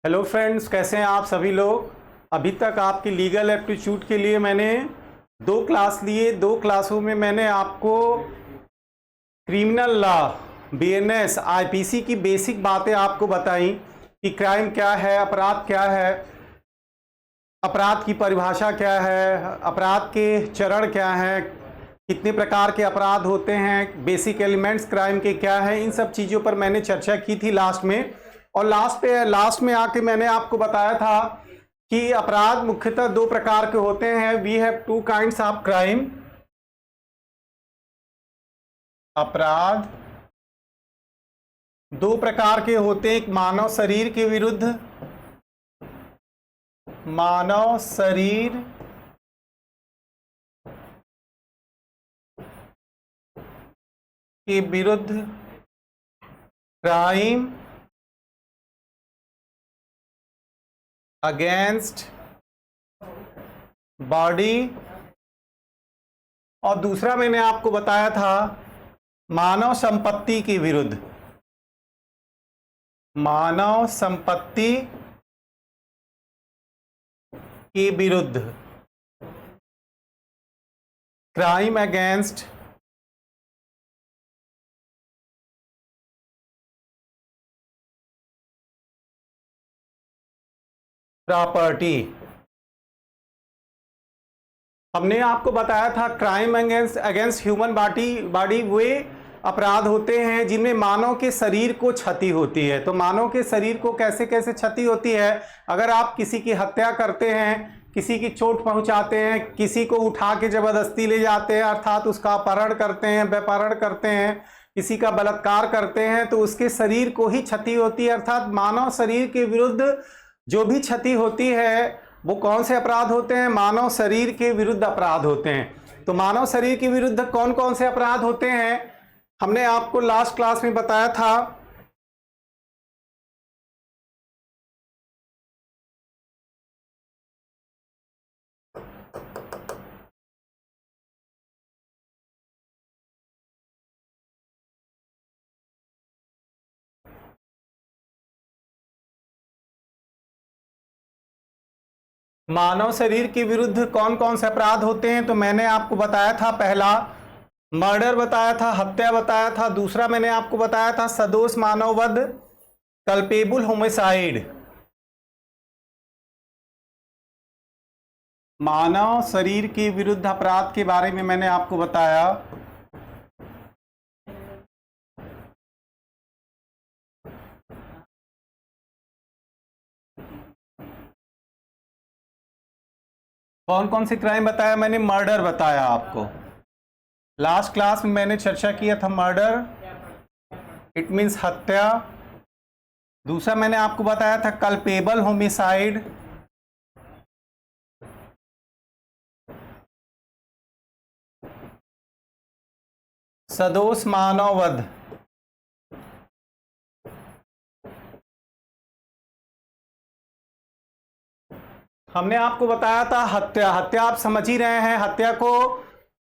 Hello friends, कैसे हैं आप सभी लोग। अभी तक आपकी लीगल एप्टीट्यूड के लिए मैंने 2 क्लास लिए। 2 क्लासों में मैंने आपको क्रिमिनल लॉ, बीएनएस, आईपीसी की बेसिक बातें आपको बताई कि क्राइम क्या है, अपराध क्या है, अपराध की परिभाषा क्या है, अपराध के चरण क्या हैं, कितने प्रकार के अपराध होते हैं, बेसिक एलिमेंट्स क्राइम के क्या हैं। इन सब चीज़ों पर मैंने चर्चा की थी लास्ट में। और लास्ट में आके मैंने आपको बताया था कि अपराध मुख्यतः 2 प्रकार के होते हैं। We have 2 kinds of crime. अपराध 2 प्रकार के होते हैं। एक मानव शरीर के विरुद्ध, मानव शरीर के विरुद्ध क्राइम अगेंस्ट बॉडी, और दूसरा मैंने आपको बताया था मानव संपत्ति के विरुद्ध, मानव संपत्ति के विरुद्ध क्राइम अगेंस्ट प्रॉपर्टी। हमने आपको बताया था क्राइम अगेंस्ट ह्यूमन बॉडी वे अपराध होते हैं जिनमें मानव के शरीर को क्षति होती है। तो मानव के शरीर को कैसे कैसे क्षति होती है? अगर आप किसी की हत्या करते हैं, किसी की चोट पहुंचाते हैं, किसी को उठा के जबरदस्ती ले जाते हैं, अर्थात उसका अपहरण करते हैं, व्यापारण करते हैं, किसी का बलात्कार करते हैं, तो उसके शरीर को ही क्षति होती है। अर्थात मानव शरीर के विरुद्ध जो भी क्षति होती है वो कौन से अपराध होते हैं? मानव शरीर के विरुद्ध अपराध होते हैं। तो मानव शरीर के विरुद्ध कौन कौन से अपराध होते हैं हमने आपको लास्ट क्लास में बताया था। मानव शरीर के विरुद्ध कौन कौन से अपराध होते हैं तो मैंने आपको बताया था, पहला मर्डर बताया था, हत्या बताया था। दूसरा मैंने आपको बताया था सदोष मानव वध, कल्पेबल होमिसाइड। मानव शरीर के विरुद्ध अपराध के बारे में मैंने आपको बताया। कौन कौन से क्राइम बताया मैंने? मर्डर बताया आपको। लास्ट क्लास में मैंने चर्चा किया था मर्डर, इट मीन्स हत्या। दूसरा मैंने आपको बताया था कल्पेबल होमिसाइड। सदोष मानव वध। हमने आपको बताया था हत्या। हत्या आप समझ ही रहे हैं। हत्या को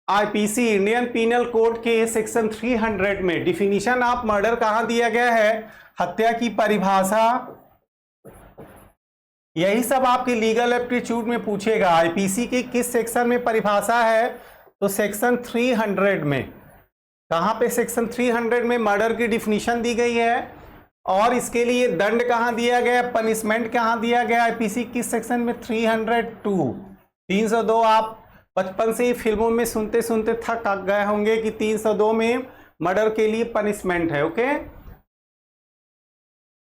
आईपीसी, इंडियन पीनल कोड के सेक्शन 300 में डिफिनीशन ऑफ मर्डर कहां दिया गया है? हत्या की परिभाषा। यही सब आपके लीगल एप्टीट्यूड में पूछेगा। आईपीसी के किस सेक्शन में परिभाषा है? तो सेक्शन 300 में। कहां पे? सेक्शन 300 में मर्डर की डिफिनीशन दी गई है। और इसके लिए दंड कहां दिया गया, पनिशमेंट कहां दिया गया? आईपीसी किस सेक्शन में? 302। 302 आप बचपन से ही फिल्मों में सुनते सुनते थक गए होंगे कि 302 में मर्डर के लिए पनिशमेंट है। ओके।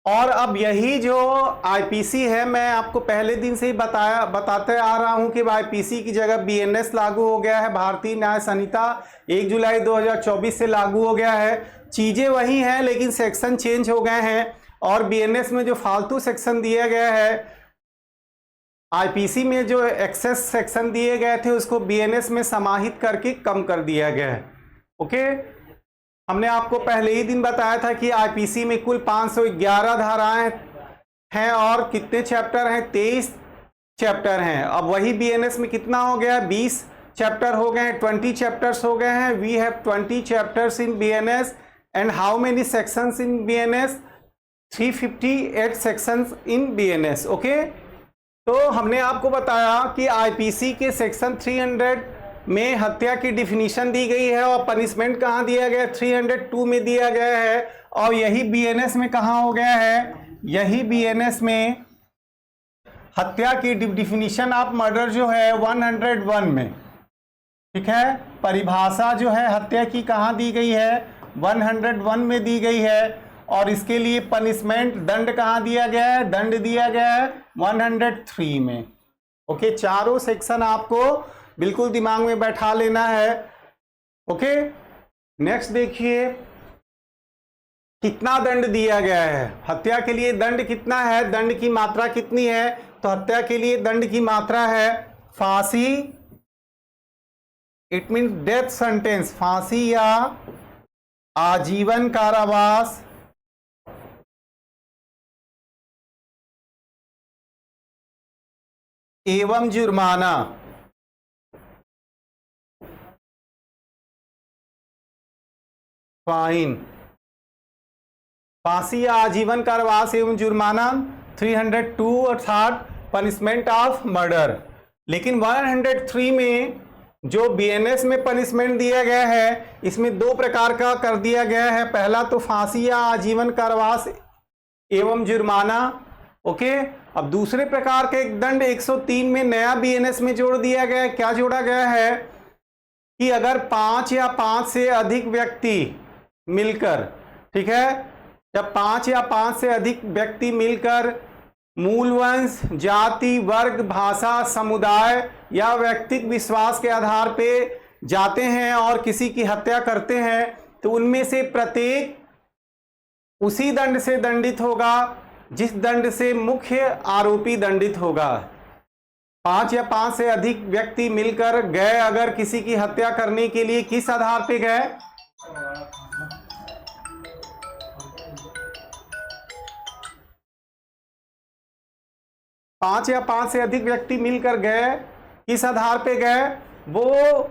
और अब यही जो आईपीसी है, मैं आपको पहले दिन से ही बताते आ रहा हूं कि आईपीसी की जगह बीएनएस लागू हो गया है। भारतीय न्याय संहिता 1 जुलाई 2024 से लागू हो गया है। चीजें वही हैं लेकिन सेक्शन चेंज हो गए हैं। और बीएनएस में जो फालतू सेक्शन दिया गया है, आईपीसी में जो एक्सेस सेक्शन दिए गए थे उसको बीएनएस में समाहित करके कम कर दिया गया है। ओके। हमने आपको पहले ही दिन बताया था कि आईपीसी में कुल 511 धाराएं हैं और कितने चैप्टर हैं? 23 चैप्टर हैं। अब वही बीएनएस में कितना हो गया? 20 चैप्टर हो गए हैं, 20 चैप्टर्स हो गए हैं। We have 20 chapters in BNS and how many sections in BNS? 358 sections in BNS. Okay, तो हमने आपको बताया कि आईपीसी के सेक्शन 300 में हत्या की डिफिनीशन दी गई है और पनिशमेंट कहाँ दिया गया है, 302 में दिया गया है। और यही बीएनएस में कहाँ हो गया है, यही बीएनएस में हत्या की डिफिनीशन ऑफ मर्डर जो है 101 में, ठीक है। परिभाषा जो है हत्या की कहाँ दी गई है, 101 में दी गई है। और इसके लिए पनिशमेंट दंड कहाँ दिया गया है, दंड दिया गया है 103 में। ओके, चारों सेक्शन आपको बिल्कुल दिमाग में बैठा लेना है। ओके, नेक्स्ट देखिए कितना दंड दिया गया है। हत्या के लिए दंड कितना है, दंड की मात्रा कितनी है, तो हत्या के लिए दंड की मात्रा है फांसी, इट मीन्स डेथ सेंटेंस, फांसी या आजीवन कारावास एवं जुर्माना। फाइन, फांसी या आजीवन कारावास एवं जुर्माना 302 अर्थात पनिशमेंट ऑफ मर्डर। लेकिन 103 में जो बीएनएस में पनिशमेंट दिया गया है इसमें दो प्रकार का कर दिया गया है। पहला तो फांसी या आजीवन कारावास एवं जुर्माना। ओके, अब दूसरे प्रकार के दंड 103 में नया बीएनएस में जोड़ दिया गया है। क्या जोड़ा गया है कि अगर 5 या 5 से अधिक व्यक्ति मिलकर, ठीक है, जब 5 या 5 से अधिक व्यक्ति मिलकर मूल वंश, जाति, वर्ग, भाषा, समुदाय या व्यक्तिगत विश्वास के आधार पे जाते हैं और किसी की हत्या करते हैं तो उनमें से प्रत्येक उसी दंड से दंडित होगा जिस दंड से मुख्य आरोपी दंडित होगा। 5 या 5 से अधिक व्यक्ति मिलकर गए अगर किसी की हत्या करने के लिए, किस आधार पे गए, पांच या 5 से अधिक व्यक्ति मिलकर गए, किस आधार पे गए, वो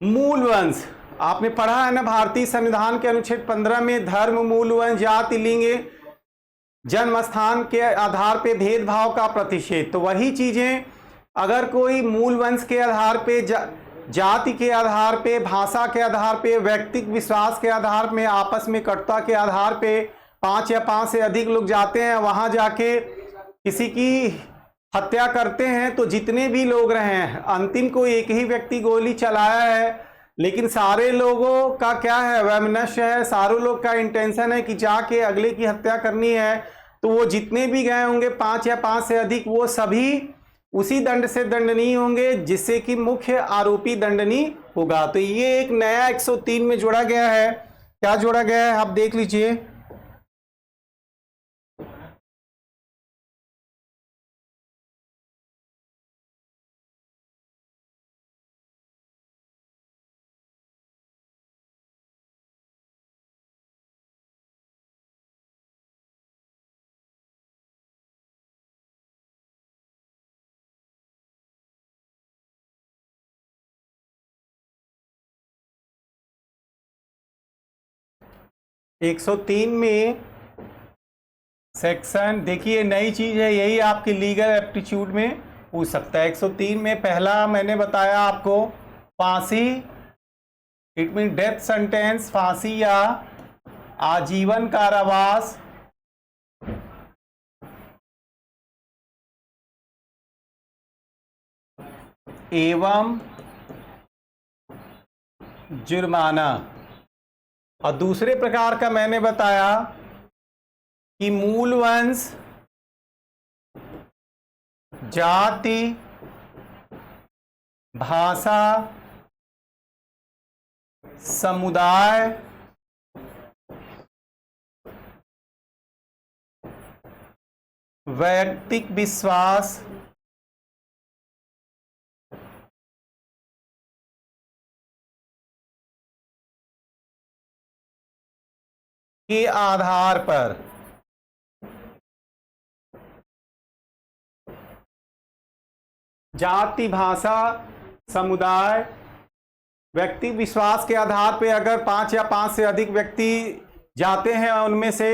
मूल वंश, आपने पढ़ा है ना भारतीय संविधान के अनुच्छेद 15 में धर्म, मूल वंश, जाति, लिंग, जन्म स्थान के आधार पे भेदभाव का प्रतिषेध। तो वही चीजें अगर कोई मूल वंश के आधार पे, जाति के आधार पे, भाषा के आधार पे, व्यक्तिगत विश्वास के आधार में, आपस में कटुता के आधार पे 5 या 5 से अधिक लोग जाते हैं, वहां जाके किसी की हत्या करते हैं, तो जितने भी लोग रहे हैं, अंतिम को एक ही व्यक्ति गोली चलाया है लेकिन सारे लोगों का क्या है, वैमनस्य है, सारों लोग का इंटेंशन है कि जाके अगले की हत्या करनी है, तो वो जितने भी गए होंगे 5 या 5 से अधिक, वो सभी उसी दंड से दंडनीय होंगे जिससे कि मुख्य आरोपी दंडनीय होगा। तो ये एक नया 103 में जोड़ा गया है। क्या जोड़ा गया है आप देख लीजिए। एक 103 में सेक्शन देखिए, नई चीज है, यही आपकी लीगल एप्टीट्यूड में पूछ सकता है। 103 में पहला मैंने बताया आपको फांसी, इट मीन डेथ सेंटेंस, फांसी या आजीवन कारावास एवं जुर्माना। और दूसरे प्रकार का मैंने बताया कि मूल वंश, जाति, भाषा, समुदाय, वैयक्तिक विश्वास, के आधार पर जाति, भाषा, समुदाय, व्यक्तिगत विश्वास के आधार पे अगर 5 या 5 से अधिक व्यक्ति जाते हैं उनमें से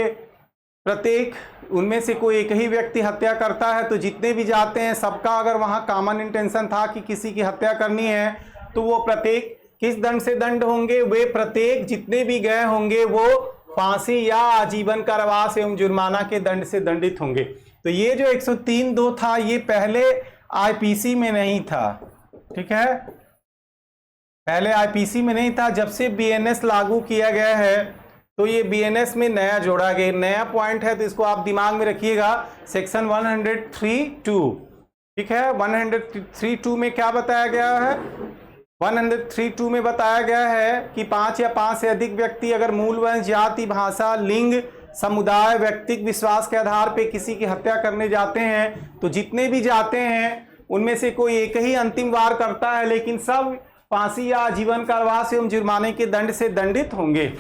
प्रत्येक उनमें से कोई एक ही व्यक्ति हत्या करता है तो जितने भी जाते हैं सबका अगर वहाँ कॉमन इंटेंशन था कि किसी की हत्या करनी है तो वो प्रत्येक किस दंड से दंड होंगे, वे प्रत्येक जितने भी गए होंगे वो फांसी या आजीवन कारावास एवं जुर्माना के दंड से दंडित होंगे। तो ये जो 103(2) था ये पहले आईपीसी में नहीं था, ठीक है, पहले आईपीसी में नहीं था। जब से बीएनएस लागू किया गया है तो ये बीएनएस में नया जोड़ा गया, नया पॉइंट है, तो इसको आप दिमाग में रखिएगा। सेक्शन 103(2), ठीक है, 103(2) में क्या बताया गया है, 103(2) में बताया गया है कि 5 या 5 से अधिक व्यक्ति अगर मूल वंश, जाति, भाषा, लिंग, समुदाय, व्यक्तिगत विश्वास के आधार पर किसी की हत्या करने जाते हैं तो जितने भी जाते हैं उनमें से कोई एक ही अंतिम वार करता है, लेकिन सब फांसी या आजीवन कारावास एवं जुर्माने के दंड से दंडित होंगे।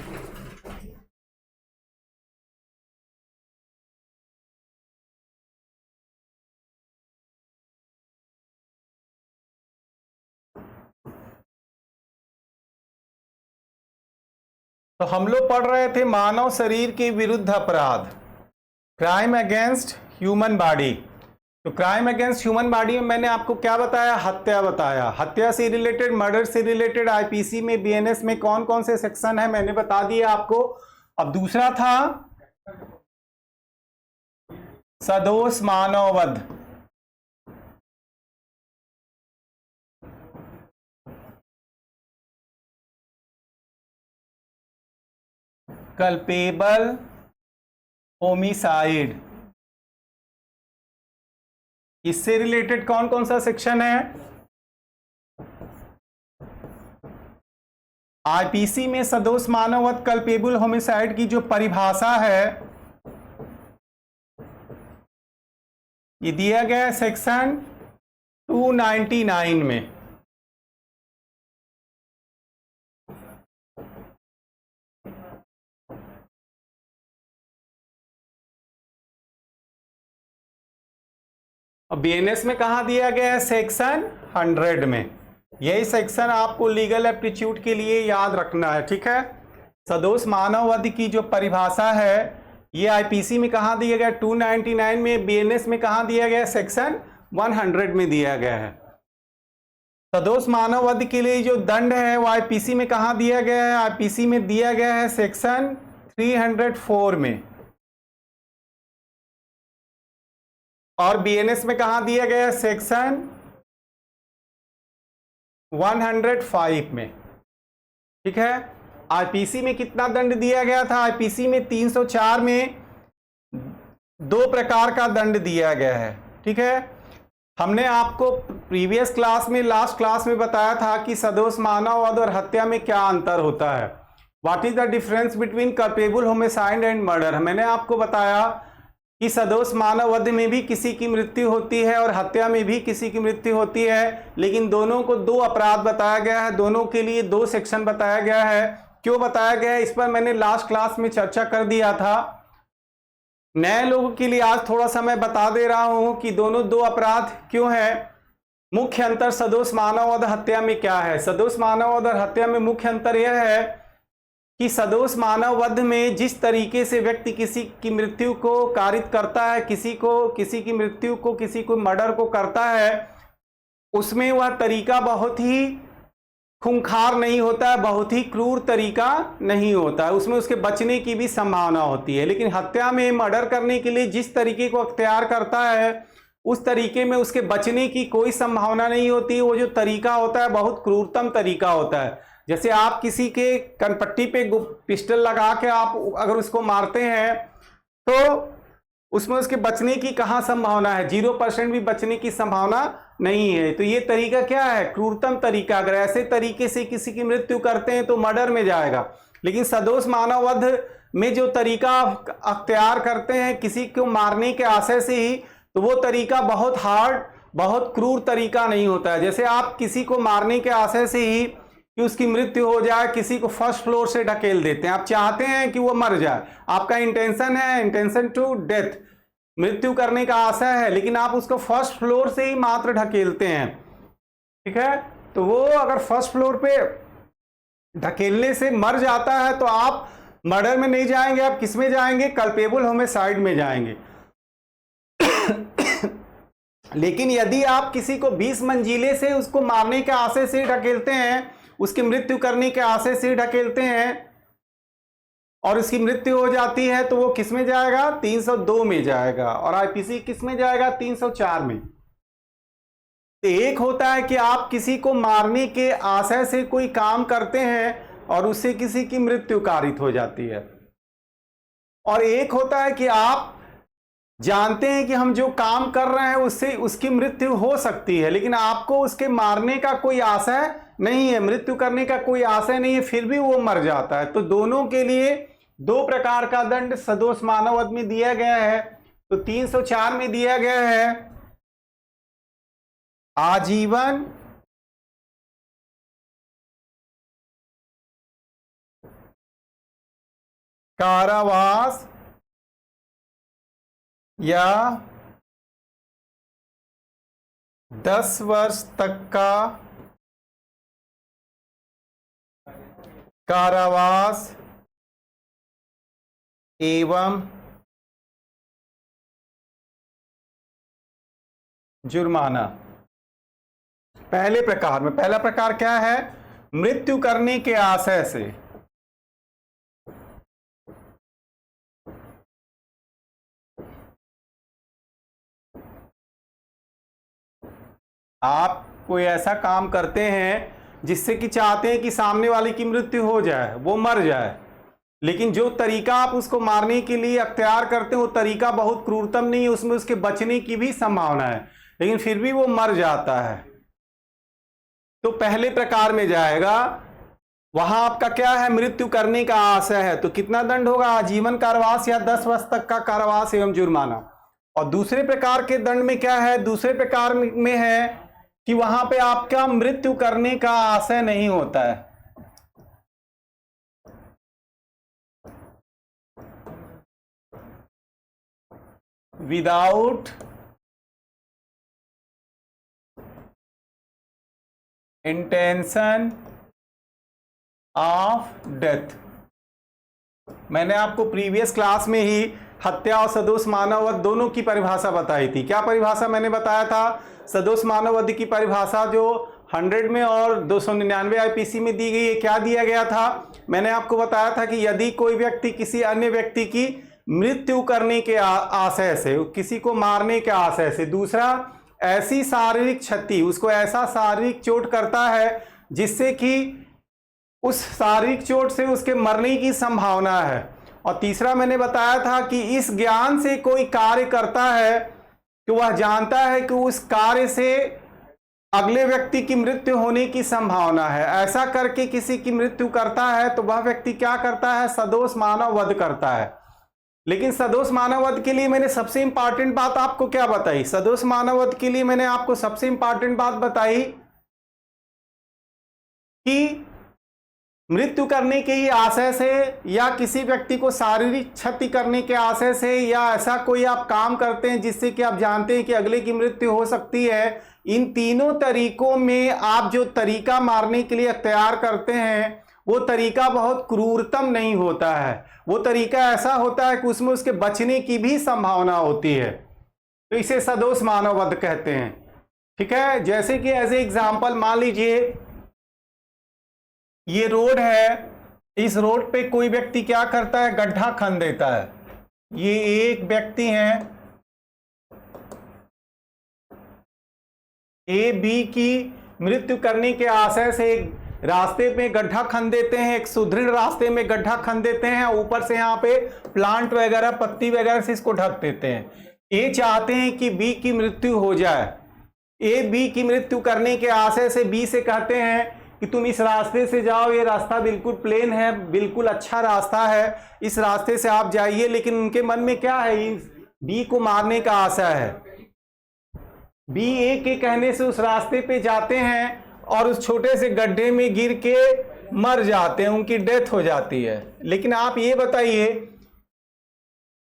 तो हम लोग पढ़ रहे थे मानव शरीर के विरुद्ध अपराध, क्राइम अगेंस्ट ह्यूमन बॉडी। तो क्राइम अगेंस्ट ह्यूमन बॉडी में मैंने आपको क्या बताया, हत्या बताया। हत्या से रिलेटेड, मर्डर से रिलेटेड आईपीसी में, बीएनएस में कौन कौन से सेक्शन है मैंने बता दिया आपको। अब दूसरा था सदोष मानववध। कल्पेबल होमिसाइड, इससे रिलेटेड कौन कौन सा सेक्शन है, आईपीसी में सदोष मानववध कल्पेबल होमिसाइड की जो परिभाषा है ये दिया गया है सेक्शन 299 में। अब बीएनएस में कहा दिया गया है, सेक्शन 100 में। यही सेक्शन आपको लीगल एप्टीट्यूड के लिए याद रखना है, ठीक है। सदोष मानववध की जो परिभाषा है ये आईपीसी में कहा दिया गया 299 में, बीएनएस में कहा दिया गया सेक्शन 100 में दिया गया है। सदोष मानववध के लिए जो दंड है वो आईपीसी में कहा दिया गया है, आईपीसी में दिया गया है सेक्शन 304 में, और बीएनएस में कहा दिया गया है सेक्शन 105 में, ठीक है। आईपीसी में कितना दंड दिया गया था, आईपीसी में 304 में 2 प्रकार का दंड दिया गया है, ठीक है। हमने आपको प्रीवियस क्लास में, लास्ट क्लास में बताया था कि सदोष मानववध और हत्या में क्या अंतर होता है, what is the difference between culpable homicide and murder. मैंने आपको बताया कि सदोष मानववध में भी किसी की मृत्यु होती है और हत्या में भी किसी की मृत्यु होती है, लेकिन दोनों को 2 अपराध बताया गया है, दोनों के लिए 2 सेक्शन बताया गया है। क्यों बताया गया है इस पर मैंने लास्ट क्लास में चर्चा कर दिया था। नए लोगों के लिए आज थोड़ा सा मैं बता दे रहा हूं कि दोनों 2 अपराध क्यों है। मुख्य अंतर सदोष मानववध हत्या में क्या है। सदोष मानववध और हत्या में मुख्य अंतर यह है कि सदोष मानववध में जिस तरीके से व्यक्ति किसी की मृत्यु को कारित करता है, किसी की मृत्यु को, किसी को मर्डर को करता है, उसमें वह तरीका बहुत ही खूंखार नहीं होता है, बहुत ही क्रूर तरीका नहीं होता है, उसमें उसके बचने की भी संभावना होती है। लेकिन हत्या में, मर्डर करने के लिए जिस तरीके को अख्तियार करता है उस तरीके में उसके बचने की कोई संभावना नहीं होती। वो जो तरीका होता है बहुत क्रूरतम तरीका होता है। जैसे आप किसी के कनपट्टी पे पिस्टल लगा के आप अगर उसको मारते हैं तो उसमें उसके बचने की कहाँ संभावना है, 0% भी बचने की संभावना नहीं है। तो ये तरीका क्या है, क्रूरतम तरीका। अगर ऐसे तरीके से किसी की मृत्यु करते हैं तो मर्डर में जाएगा। लेकिन सदोष मानववध में जो तरीका अख्तियार करते हैं किसी को मारने के आशय से ही, तो वो तरीका बहुत हार्ड, बहुत क्रूर तरीका नहीं होता है। जैसे आप किसी को मारने के आशय से ही कि उसकी मृत्यु हो जाए, किसी को फर्स्ट फ्लोर से ढकेल देते हैं, आप चाहते हैं कि वो मर जाए, आपका इंटेंशन है, इंटेंशन टू डेथ, मृत्यु करने का आशा है, लेकिन आप उसको फर्स्ट फ्लोर से ही मात्र ढकेलते हैं, ठीक है। तो वो अगर फर्स्ट फ्लोर पे ढकेलने से मर जाता है तो आप मर्डर में नहीं जाएंगे, आप किस में जाएंगे? कल्पेबल होमिसाइड में जाएंगे। लेकिन यदि आप किसी को 20 मंजिले से उसको मारने के आशय से ढकेलते हैं, उसकी मृत्यु करने के आशय से ढकेलते हैं और उसकी मृत्यु हो जाती है, तो वो किस में जाएगा? 302 में जाएगा। और आईपीसी किस में जाएगा? 304 में। तो एक होता है कि आप किसी को मारने के आशय से कोई काम करते हैं और उससे किसी की मृत्यु कारित हो जाती है, और एक होता है कि आप जानते हैं कि हम जो काम कर रहे हैं उससे उसकी मृत्यु हो सकती है, लेकिन आपको उसके मारने का कोई आशय नहीं है, मृत्यु करने का कोई आशय नहीं है, फिर भी वो मर जाता है। तो दोनों के लिए दो प्रकार का दंड सदोष मानव वध में दिया गया है। तो 304 में दिया गया है आजीवन कारावास या 10 वर्ष तक का कारावास एवं जुर्माना। पहले प्रकार में, पहला प्रकार क्या है? मृत्यु करने के आशय से। आप कोई ऐसा काम करते हैं जिससे कि चाहते हैं कि सामने वाले की मृत्यु हो जाए, वो मर जाए, लेकिन जो तरीका आप उसको मारने के लिए अख्तियार करते हैं वो तरीका बहुत क्रूरतम नहीं है, उसमें उसके बचने की भी संभावना है, लेकिन फिर भी वो मर जाता है, तो पहले प्रकार में जाएगा। वहां आपका क्या है? मृत्यु करने का आशय है, तो कितना दंड होगा? आजीवन कारावास या 10 वर्ष तक का कारावास एवं जुर्माना। और दूसरे प्रकार के दंड में क्या है? दूसरे प्रकार में है कि वहां पे आपका मृत्यु करने का आशय नहीं होता है, विदाउट इंटेंशन ऑफ डेथ। मैंने आपको प्रीवियस क्लास में ही हत्या और सदोष मानव वध दोनों की परिभाषा बताई थी। क्या परिभाषा मैंने बताया था? सदोष मानव वध की परिभाषा जो 100 में और 299 आईपीसी में दी गई है, क्या दिया गया था? मैंने आपको बताया था कि यदि कोई व्यक्ति किसी अन्य व्यक्ति की मृत्यु करने के आशय से, किसी को मारने के आशय से, दूसरा ऐसी शारीरिक क्षति, उसको ऐसा शारीरिक चोट करता है जिससे कि उस शारीरिक चोट से उसके मरने की संभावना है, और तीसरा मैंने बताया था कि इस ज्ञान से कोई कार्य करता है कि वह जानता है कि उस कार्य से अगले व्यक्ति की मृत्यु होने की संभावना है, ऐसा करके किसी की मृत्यु करता है, तो वह व्यक्ति क्या करता है? सदोष मानव वध करता है। लेकिन सदोष मानव वध के लिए मैंने सबसे इंपॉर्टेंट बात आपको क्या बताई? सदोष मानव वध के लिए मैंने आपको सबसे इंपॉर्टेंट बात बताई कि मृत्यु करने के ही आशय से या किसी व्यक्ति को शारीरिक क्षति करने के आशय से या ऐसा कोई आप काम करते हैं जिससे कि आप जानते हैं कि अगले की मृत्यु हो सकती है, इन तीनों तरीकों में आप जो तरीका मारने के लिए तैयार करते हैं वो तरीका बहुत क्रूरतम नहीं होता है, वो तरीका ऐसा होता है कि उसमें उसके बचने की भी संभावना होती है, तो इसे सदोष मानव वध कहते हैं। ठीक है, जैसे कि एज ए एग्जाम्पल मान लीजिए ये रोड है, इस रोड पे कोई व्यक्ति क्या करता है? गड्ढा खन देता है। ये एक व्यक्ति हैं, ए बी की मृत्यु करने के आशय से रास्ते में गड्ढा खन देते हैं, एक सुदृढ़ रास्ते में गड्ढा खन देते हैं, ऊपर से यहाँ पे प्लांट वगैरह पत्ती वगैरह से इसको ढक देते हैं। ए चाहते हैं कि बी की मृत्यु हो जाए, ए बी की मृत्यु करने के आशय से बी से कहते हैं कि तुम इस रास्ते से जाओ, ये रास्ता बिल्कुल प्लेन है, बिल्कुल अच्छा रास्ता है, इस रास्ते से आप जाइए। लेकिन उनके मन में क्या है? बी को मारने का आशा है। बी ए के कहने से उस रास्ते पे जाते हैं और उस छोटे से गड्ढे में गिर के मर जाते हैं, उनकी डेथ हो जाती है। लेकिन आप ये बताइए,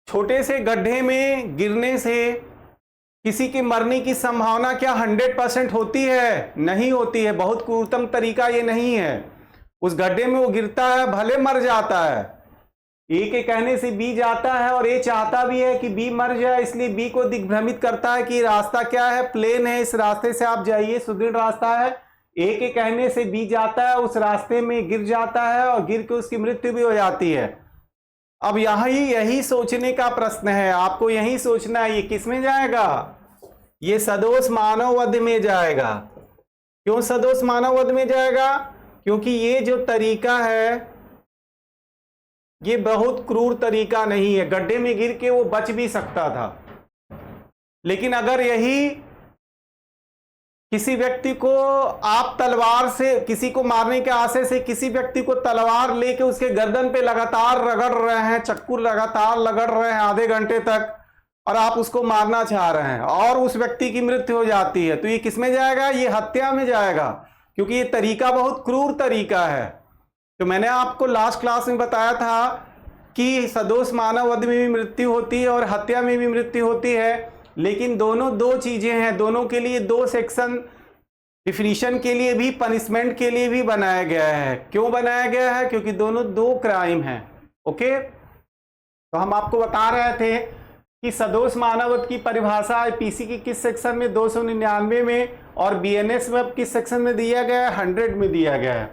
छोटे से गड्ढे में गिरने से किसी के मरने की संभावना क्या 100% होती है? नहीं होती है। बहुत क्रूरतम तरीका ये नहीं है। उस गड्ढे में वो गिरता है, भले मर जाता है, ए के कहने से बी जाता है और ए चाहता भी है कि बी मर जाए, इसलिए बी को दिग्भ्रमित करता है कि रास्ता क्या है, प्लेन है, इस रास्ते से आप जाइए, सुदृढ़ रास्ता है। ए के कहने से बी जाता है, उस रास्ते में गिर जाता है और गिर के उसकी मृत्यु भी हो जाती है। अब यही सोचने का प्रश्न है, आपको यही सोचना है, ये किस में जाएगा, ये सदोष मानव वध में जाएगा। क्यों सदोष मानव वध में जाएगा? क्योंकि ये जो तरीका है ये बहुत क्रूर तरीका नहीं है। गड्ढे में गिर के वो बच भी सकता था, लेकिन अगर यही किसी व्यक्ति को आप तलवार से, किसी को मारने के आशय से किसी व्यक्ति को तलवार लेके उसके गर्दन पे लगातार रगड़ रहे हैं, चक्कू लगातार रगड़ रहे हैं आधे घंटे तक, और आप उसको मारना चाह रहे हैं और उस व्यक्ति की मृत्यु हो जाती है, तो ये किस में जाएगा? ये हत्या में जाएगा, क्योंकि ये तरीका बहुत क्रूर तरीका है। तो मैंने आपको लास्ट क्लास में बताया था कि सदोष मानव वध में भी मृत्यु होती है और हत्या में भी मृत्यु होती है, लेकिन दोनों दो चीजें हैं, दोनों के लिए दो सेक्शन डिफिनीशन के लिए भी, पनिशमेंट के लिए भी बनाया गया है। क्यों बनाया गया है? क्योंकि दोनों दो क्राइम हैं। ओके, तो हम आपको बता रहे थे कि सदोष मानव वध की परिभाषा आईपीसी की किस सेक्शन में, 299 में, और बीएनएस में किस सेक्शन में दिया गया है? 100 में दिया गया है।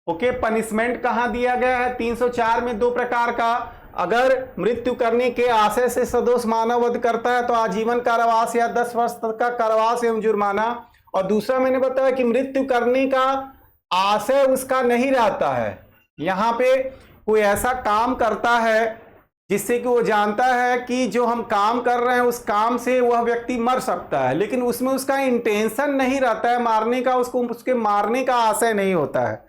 ओके, पनिशमेंट कहां दिया गया है? 304 में दो प्रकार का। अगर मृत्यु करने के आशय से सदोष मानव वध करता है तो आजीवन कारावास या 10 वर्ष तक का कारावास एवं जुर्माना। और दूसरा मैंने बताया कि मृत्यु करने का आशय उसका नहीं रहता है, यहां पे कोई ऐसा काम करता है जिससे कि वो जानता है कि जो हम काम कर रहे हैं उस काम से वह व्यक्ति मर सकता है, लेकिन उसमें उसका इंटेंशन नहीं रहता है मारने का, उसको उसके मारने का आशय नहीं होता है।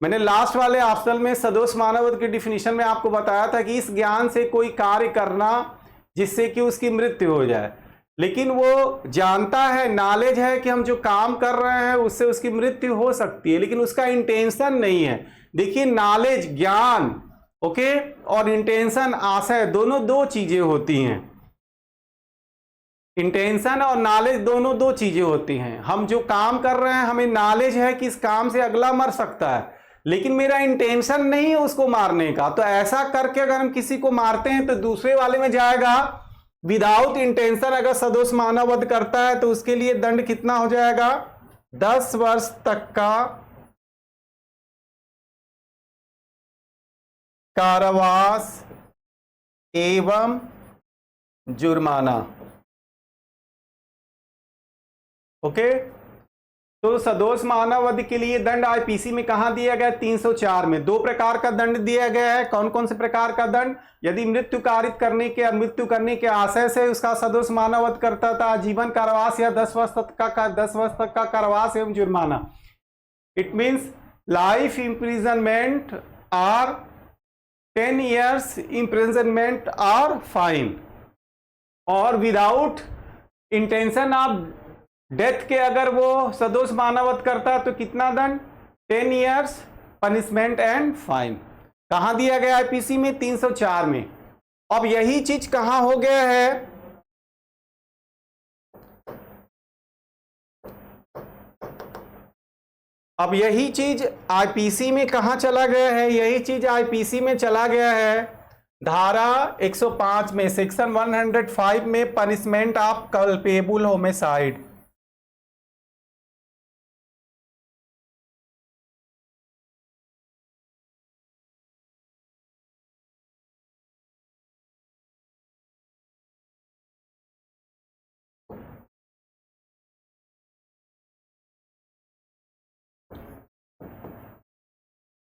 मैंने लास्ट वाले ऑप्शन में सदोष मानव वध की डिफिनीशन में आपको बताया था कि इस ज्ञान से कोई कार्य करना जिससे कि उसकी मृत्यु हो जाए, लेकिन वो जानता है, नॉलेज है कि हम जो काम कर रहे हैं उससे उसकी मृत्यु हो सकती है, लेकिन उसका इंटेंशन नहीं है। देखिए, नॉलेज, ज्ञान, ओके, और इंटेंशन, आशय, दोनों दो चीजें होती हैं। इंटेंशन और नॉलेज दोनों दो चीजें होती हैं। हम जो काम कर रहे हैं हमें नॉलेज है कि इस काम से अगला मर सकता है, लेकिन मेरा इंटेंशन नहीं है उसको मारने का, तो ऐसा करके अगर हम किसी को मारते हैं तो दूसरे वाले में जाएगा। विदाउट इंटेंशन अगर सदोष मानव वध करता है तो उसके लिए दंड कितना हो जाएगा? 10 वर्ष तक का कारावास एवं जुर्माना। ओके, तो सदोष मानव वध के लिए दंड आईपीसी में कहां दिया गया? 304 में। दो प्रकार का दंड दिया गया है। कौन कौन से प्रकार का दंड? यदि मृत्यु कारित करने के, मृत्यु करने के आशय से उसका सदोष मानव वध करता था, आजीवन कारावास या 10 वर्ष तक का कारावास एवं जुर्माना। इट मीन्स लाइफ इम्प्रिजनमेंट और 10 years इम्प्रिजनमेंट और फाइन। और विदाउट इंटेंशन ऑफ डेथ के अगर वो सदोष मानव वध करता है तो कितना दंड? 10 years पनिशमेंट एंड फाइन। कहां दिया गया आईपीसी में? 304 में। अब यही चीज कहां हो गया है? अब यही चीज आईपीसी में कहां चला गया है? यही चीज आईपीसी में चला गया है धारा 105 में, सेक्शन 105 में, punishment of culpable homicide.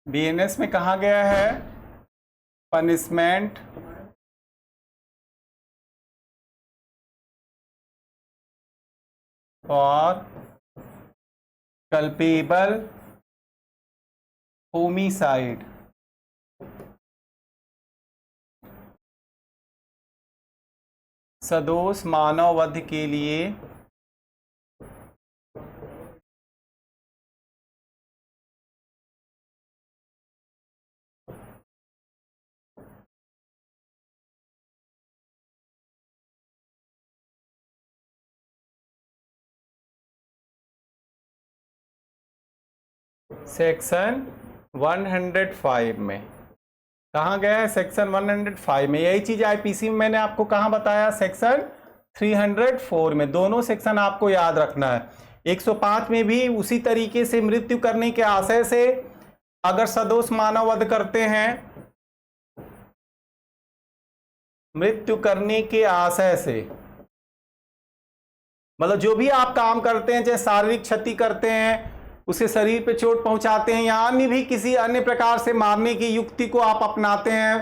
BNS में कहा गया है? Punishment for culpable homicide. सदोष मानव वध के लिए सेक्शन 105 में कहाँ गया है? सेक्शन 105 में। यही चीज आईपीसी में मैंने आपको कहाँ बताया? सेक्शन 304 में। दोनों सेक्शन आपको याद रखना है। 105 में भी उसी तरीके से मृत्यु करने के आशय से अगर सदोष मानव वध करते हैं, मृत्यु करने के आशय से, मतलब जो भी आप काम करते हैं, चाहे शारीरिक क्षति करते हैं, उसे शरीर पे चोट पहुंचाते हैं, या अन्य भी किसी अन्य प्रकार से मारने की युक्ति को आप अपनाते हैं,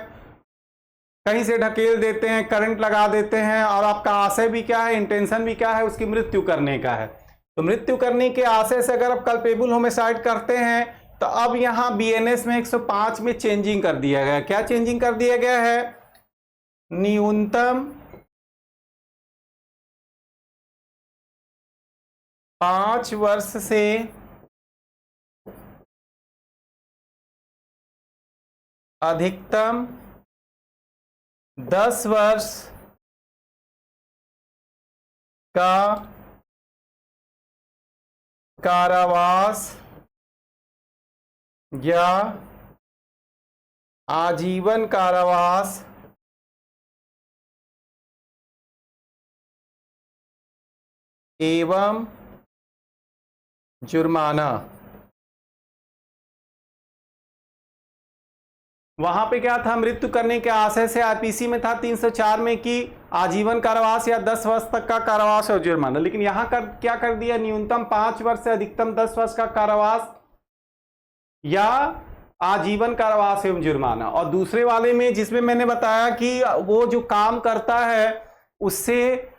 कहीं से ढकेल देते हैं, करंट लगा देते हैं, और आपका आशय भी क्या है, इंटेंशन भी क्या है, उसकी मृत्यु करने का है। तो मृत्यु करने के आशय से अगर आप कल्पेबल होमिसाइड करते हैं, तो अब यहां बीएनएस में 105 में चेंजिंग कर दिया गया। क्या चेंजिंग कर दिया गया है? न्यूनतम 5 वर्ष से अधिकतम 10 वर्ष का कारावास या आजीवन कारावास एवं जुर्माना। वहां पे क्या था? मृत्यु करने के आशय से आईपीसी में था 304 में कि आजीवन कारावास या 10 वर्ष तक का कारावास और जुर्माना। लेकिन यहां क्या कर दिया? न्यूनतम 5 वर्ष से अधिकतम 10 वर्ष का कारावास या आजीवन कारावास एवं जुर्माना। और दूसरे वाले में जिसमें मैंने बताया कि वो जो काम करता है उससे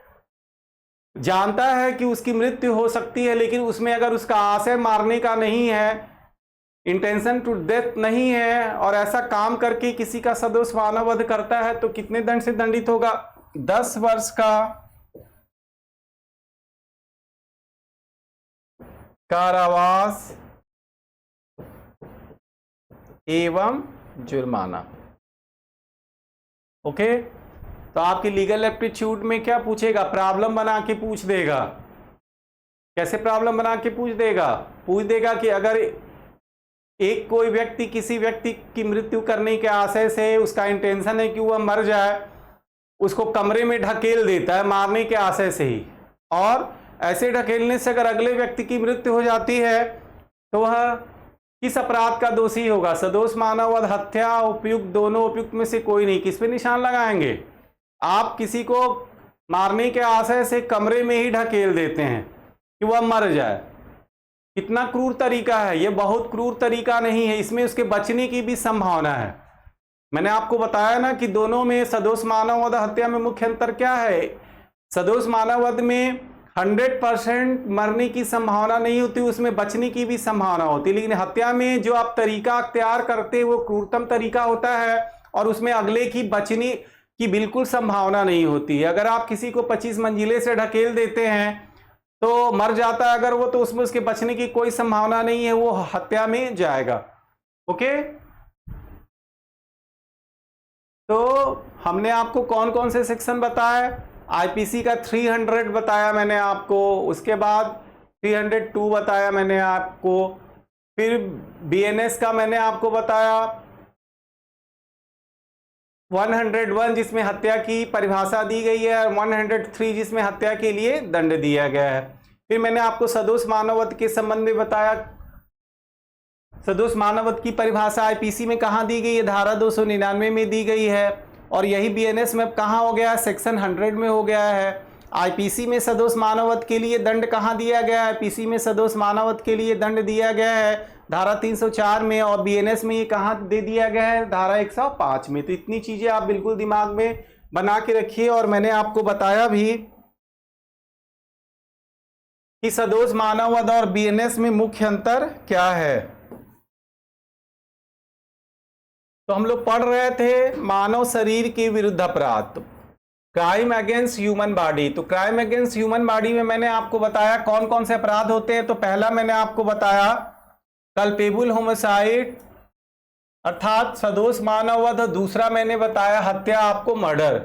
जानता है कि उसकी मृत्यु हो सकती है, लेकिन उसमें अगर उसका आशय मारने का नहीं है, इंटेंशन टू डेथ नहीं है, और ऐसा काम करके किसी का सदोष मानव वध करता है, तो कितने दंड से दंडित होगा? 10 वर्ष का कारावास एवं जुर्माना। ओके, तो आपकी लीगल एप्टीट्यूड में क्या पूछेगा? प्रॉब्लम बना के पूछ देगा। कैसे प्रॉब्लम बना के पूछ देगा कि अगर एक कोई व्यक्ति किसी व्यक्ति की मृत्यु करने के आशय से उसका इंटेंशन है कि वह मर जाए, उसको कमरे में ढकेल देता है मारने के आशय से ही, और ऐसे ढकेलने से अगर अगले व्यक्ति की मृत्यु हो जाती है, तो वह किस अपराध का दोषी होगा? सदोष मानव वध, हत्या, उपयुक्त, दोनों उपयुक्त में से कोई नहीं। किस पे निशान लगाएंगे? आप किसी को मारने के आशय से कमरे में ही ढकेल देते हैं कि वह मर जाए। कितना क्रूर तरीका है ये! बहुत क्रूर तरीका नहीं है, इसमें उसके बचने की भी संभावना है। मैंने आपको बताया ना कि दोनों में, सदोष मानव वध, हत्या में मुख्य अंतर क्या है? सदोष मानव वध में 100% मरने की संभावना नहीं होती, उसमें बचने की भी संभावना होती है। लेकिन हत्या में जो आप तरीका अख्तियार करते हैं वो क्रूरतम तरीका होता है, और उसमें अगले की बचने की बिल्कुल संभावना नहीं होती है। अगर आप किसी को 25 मंजिले से ढकेल देते हैं तो मर जाता है अगर वो, तो उसमें उसके बचने की कोई संभावना नहीं है, वो हत्या में जाएगा। ओके, तो हमने आपको कौन कौन से सेक्शन बताए? आईपीसी का 300 बताया मैंने आपको, उसके बाद 302 बताया मैंने आपको, फिर बीएनएस का मैंने आपको बताया 101 जिसमें हत्या की परिभाषा दी गई है, और 103 जिसमें हत्या के लिए दंड दिया गया है। फिर मैंने आपको सदोष मानव वध के संबंध में बताया। सदोष मानव वध की परिभाषा आईपीसी में कहां दी गई है? धारा 299 में दी गई है, और यही बीएनएस में कहां हो गया? सेक्शन 100 में हो गया है। आईपीसी में सदोष मानव वध के लिए दंड कहां दिया गया है? आईपीसी में सदोष मानव वध के लिए दंड दिया गया है धारा 304 में, और बीएनएस में ये कहां दे दिया गया है? धारा 105 में। तो इतनी चीजें आप बिल्कुल दिमाग में बना के रखिए। और मैंने आपको बताया भी कि सदोष मानव वध और बीएनएस में मुख्य अंतर क्या है। तो हम लोग पढ़ रहे थे मानव शरीर के विरुद्ध अपराध, क्राइम अगेंस्ट ह्यूमन बॉडी। तो क्राइम अगेंस्ट ह्यूमन बॉडी में मैंने आपको बताया कौन कौन से अपराध होते हैं। तो पहला मैंने आपको बताया कल्पेबल होमिसाइड अर्थात सदोष मानव वध। दूसरा मैंने बताया हत्या, आपको मर्डर।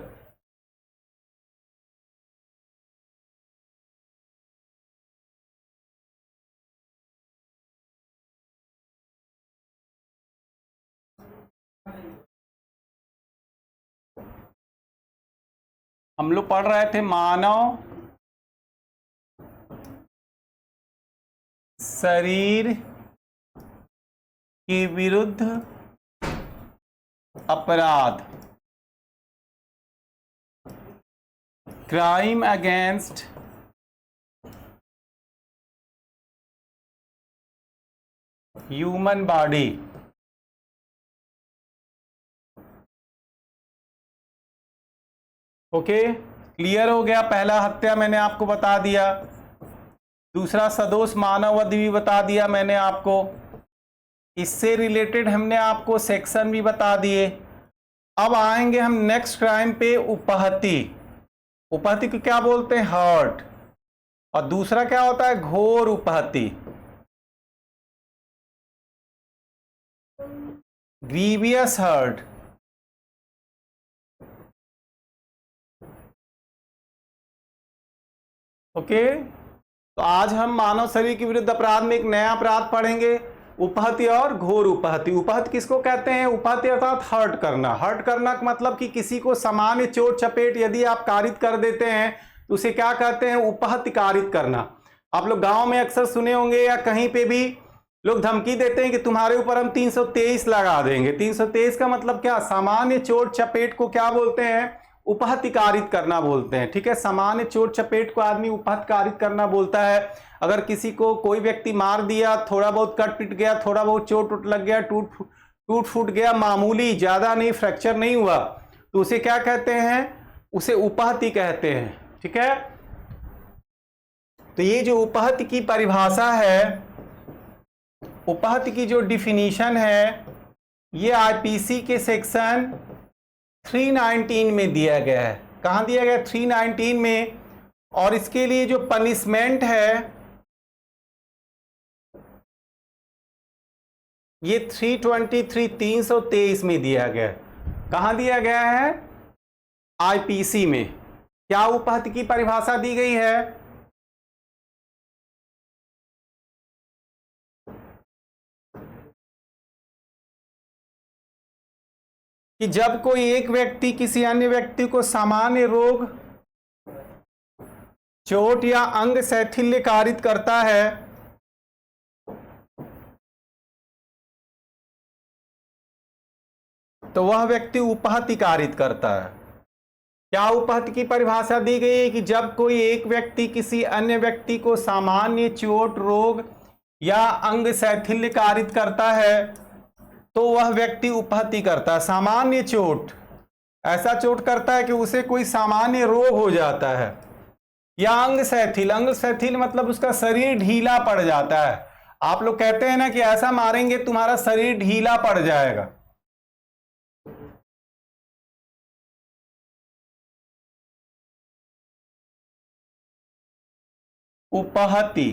हम लोग पढ़ रहे थे मानव शरीर के विरुद्ध अपराध, crime against human body. Okay, clear हो गया। पहला हत्या मैंने आपको बता दिया, दूसरा सदोष मानववध भी बता दिया मैंने आपको, इससे रिलेटेड हमने आपको सेक्शन भी बता दिए। अब आएंगे हम नेक्स्ट क्राइम पे, उपहति। उपहति को क्या बोलते हैं? हर्ट। और दूसरा क्या होता है? घोर उपहति, ग्रीवियस हर्ट। ओके, तो आज हम मानव शरीर के विरुद्ध अपराध में एक नया अपराध पढ़ेंगे, उपहति और घोर उपहति। उपहति किसको कहते हैं? उपहति अर्थात हर्ट करना। हर्ट करना का मतलब कि किसी को सामान्य चोट चपेट यदि आप कारित कर देते हैं तो उसे क्या कहते हैं? उपहति कारित करना। आप लोग गांव में अक्सर सुने होंगे या कहीं पे भी लोग धमकी देते हैं कि तुम्हारे ऊपर हम 323 लगा देंगे। 323 का मतलब क्या? सामान्य चोट चपेट को क्या बोलते हैं? उपहति कारित करना बोलते हैं। ठीक है, सामान्य चोट चपेट को आदमी उपहति कारित करना बोलता है। अगर किसी को कोई व्यक्ति मार दिया, थोड़ा बहुत कट पिट गया, थोड़ा बहुत चोट उट लग गया, टूट फूट गया, मामूली, ज्यादा नहीं, फ्रैक्चर नहीं हुआ, तो उसे क्या कहते हैं? उसे उपहति कहते हैं। ठीक है, तो ये जो उपहति की परिभाषा है, उपहति की जो डिफिनीशन है, ये आईपीसी के सेक्शन 319 में दिया गया है। कहां दिया गया? 319 में। और इसके लिए जो पनिशमेंट है ये 323 में दिया गया है। कहां दिया गया है? आईपीसी में। क्या उपहति की परिभाषा दी गई है? कि जब कोई एक व्यक्ति किसी अन्य व्यक्ति को सामान्य रोग, चोट या अंग शैथिल्य कारित करता है तो वह व्यक्ति उपहति कारित करता है। क्या उपहति की परिभाषा दी गई है? कि जब कोई एक व्यक्ति किसी अन्य व्यक्ति को सामान्य चोट, रोग या अंग शैथिल्य कारित करता है तो वह व्यक्ति उपहति करता है। सामान्य चोट, ऐसा चोट करता है कि उसे कोई सामान्य रोग हो जाता है, या अंग शैथिल, अंग शैथिल मतलब उसका शरीर ढीला पड़ जाता है। आप लोग कहते हैं ना कि ऐसा मारेंगे तुम्हारा शरीर ढीला पड़ जाएगा। उपहति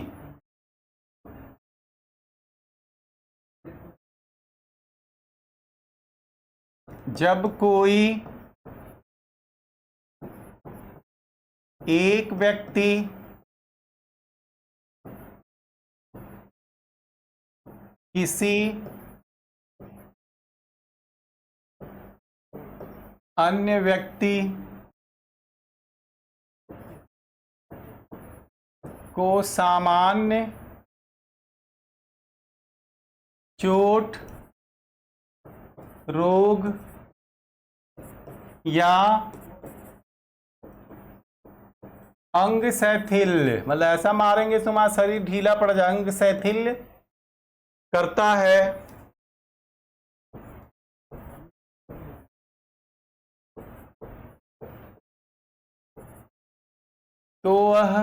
जब कोई एक व्यक्ति किसी अन्य व्यक्ति को सामान्य चोट, रोग या अंग शैथिल्य, मतलब ऐसा मारेंगे तुम्हारा शरीर ढीला पड़ जाए, अंग शैथिल्य करता है तो वह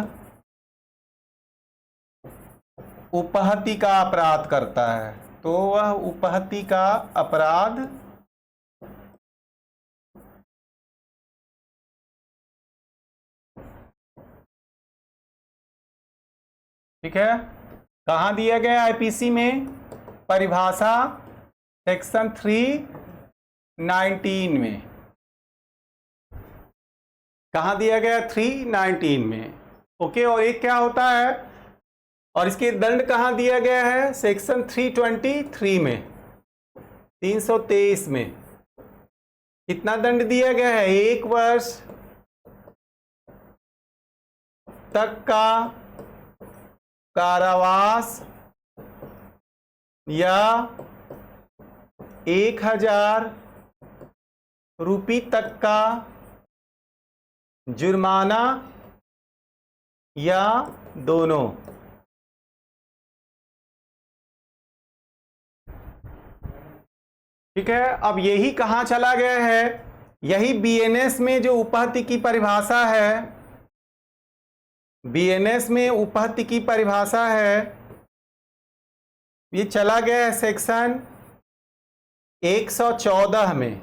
उपहति का अपराध करता है। तो वह उपहति का अपराध ठीक है। कहां दिया गया? आईपीसी में परिभाषा सेक्शन 319 में। कहां दिया गया? 319 में। ओके, और एक क्या होता है, और इसके दंड कहां दिया गया है? सेक्शन 323 में, 323 में। कितना दंड दिया गया है? 1 वर्ष तक का कारावास या 1000 रुपये तक का जुर्माना या दोनों। ठीक है, अब यही कहां चला गया है, यही बीएनएस में जो उपहत्य की परिभाषा है, बीएनएस में उपहत्य की परिभाषा है, ये चला गया है सेक्शन 114 में।